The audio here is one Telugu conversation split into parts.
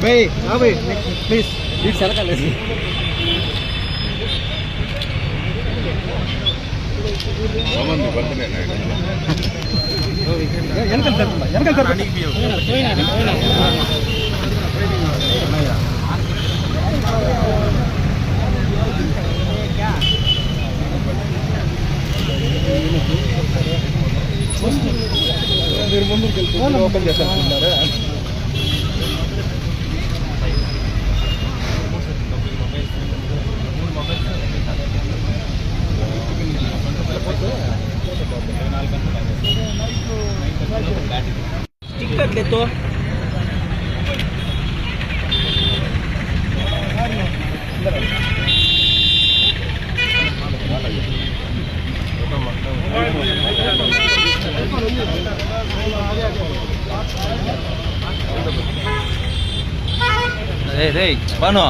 ప్లీజ్ ఇటు సెలకాలేదు. మీరు ముందుకు వెళ్ళి ఓపెన్ చేస్తారా? टिकट ले तो बनो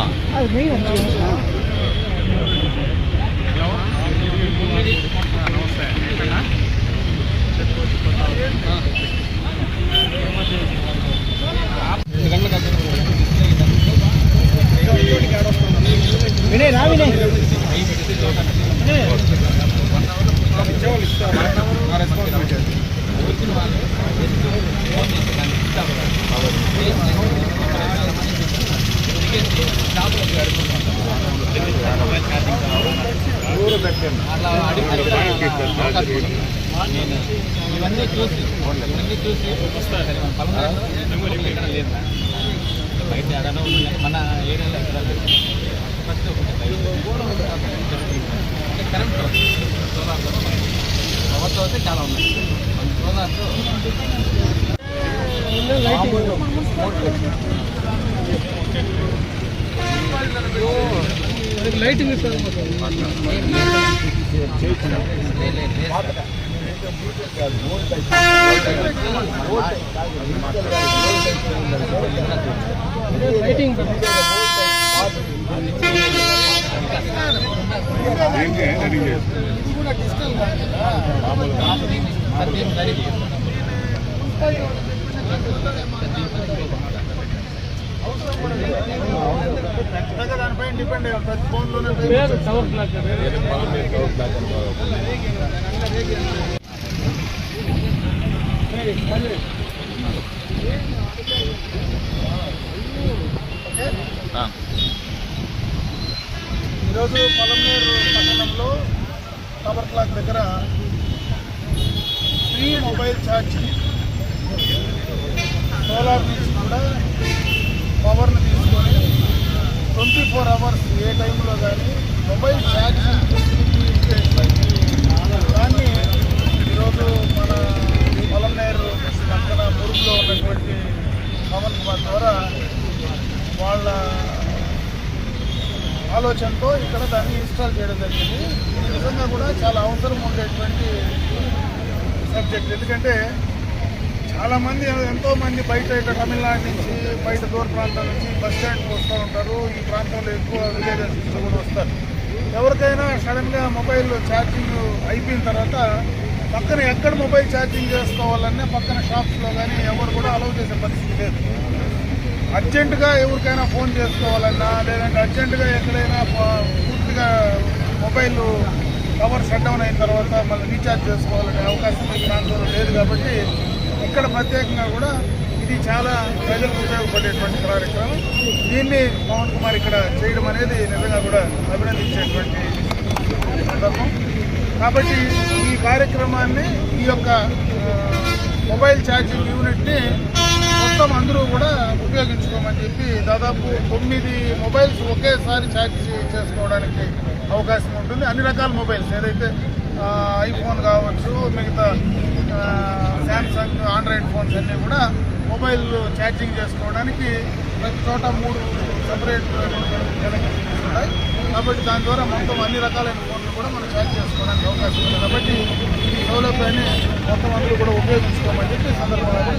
विनय रा विनय ఇవన్నీ చూసి వస్తారు. బయట ఏదైనా మన ఏరియాలో ఎక్కడ ఫస్ట్ కరెంట్ సోలార్లో పవర్తో అయితే చాలా ఉన్నాయి. సోలార్తో లైటింగ్ లైటింగ్ దానిపై డిపెండ్ అయ్యారు. ప్రతి ఫోన్లోనే ఈరోజు పొలంనేరు పట్టణంలో టవర్ క్లాక్ దగ్గర ఫ్రీ మొబైల్ ఛార్జింగ్ సోలార్ నుంచి కూడా పవర్ని తీసుకొని 24 అవర్స్ ఏ టైంలో కానీ మొబైల్ ఛార్జింగ్ దాన్ని ఈరోజు మన పొలంనేరు పక్కన మురుగులో ఉన్నటువంటి పవన్ కుమార్ ద్వారా వాళ్ళ ఆలోచనతో ఇక్కడ దాన్ని ఇన్స్టాల్ చేయడం జరిగింది. ఇది నిజంగా కూడా చాలా అవసరం ఉండేటువంటి సబ్జెక్ట్. ఎందుకంటే చాలామంది ఎంతోమంది బయట ఇక్కడ తమిళనాడు నుంచి బయట దూర ప్రాంతాల నుంచి బస్ స్టాండ్కి వస్తూ ఉంటారు. ఈ ప్రాంతంలో ఎక్కువ విలేజెస్ నుంచి కూడా వస్తారు. ఎవరికైనా సడన్గా మొబైల్ ఛార్జింగ్ అయిపోయిన తర్వాత పక్కన ఎక్కడ మొబైల్ ఛార్జింగ్ చేసుకోవాలన్నా పక్కన షాప్స్లో కానీ ఎవరు కూడా అలౌ చేసే పరిస్థితి లేదు. అర్జెంటుగా ఎవరికైనా ఫోన్ చేసుకోవాలన్నా లేదంటే అర్జెంటుగా ఎక్కడైనా పూర్తిగా మొబైల్ పవర్ షట్ డౌన్ అయిన తర్వాత మళ్ళీ రీఛార్జ్ చేసుకోవాలనే అవకాశం ఈ ప్రాంతంలో లేదు. కాబట్టి ఇక్కడ ప్రత్యేకంగా కూడా ఇది చాలా ప్రజలకు ఉపయోగపడేటువంటి కార్యక్రమం. దీన్ని పవన్ కుమార్ ఇక్కడ చేయడం అనేది నిజంగా కూడా అభినందించేటువంటి సందర్భం. కాబట్టి ఈ కార్యక్రమాన్ని ఈ యొక్క మొబైల్ ఛార్జింగ్ యూనిట్ని మొత్తం అందరూ కూడా ఉపయోగించుకోమని చెప్పి దాదాపు 9 మొబైల్స్ ఒకేసారి ఛార్జ్ చేసుకోవడానికి అవకాశం ఉంటుంది. అన్ని రకాల మొబైల్స్ ఏదైతే ఐఫోన్ కావచ్చు, మిగతా శాంసంగ్ ఆండ్రాయిడ్ ఫోన్స్ అన్నీ కూడా మొబైల్ ఛార్జింగ్ చేసుకోవడానికి ప్రతి చోట 3 సెపరేట్ ఉంటాయి. కాబట్టి దాని ద్వారా మొత్తం అన్ని రకాలైన ఫోన్లు కూడా మనం ఛార్జ్ చేసుకోవడానికి అవకాశం ఉంది. కాబట్టి ఈ సౌలభ్యాన్ని మొత్తం అందరూ కూడా ఉపయోగించుకోమని చెప్పి సందర్భంగా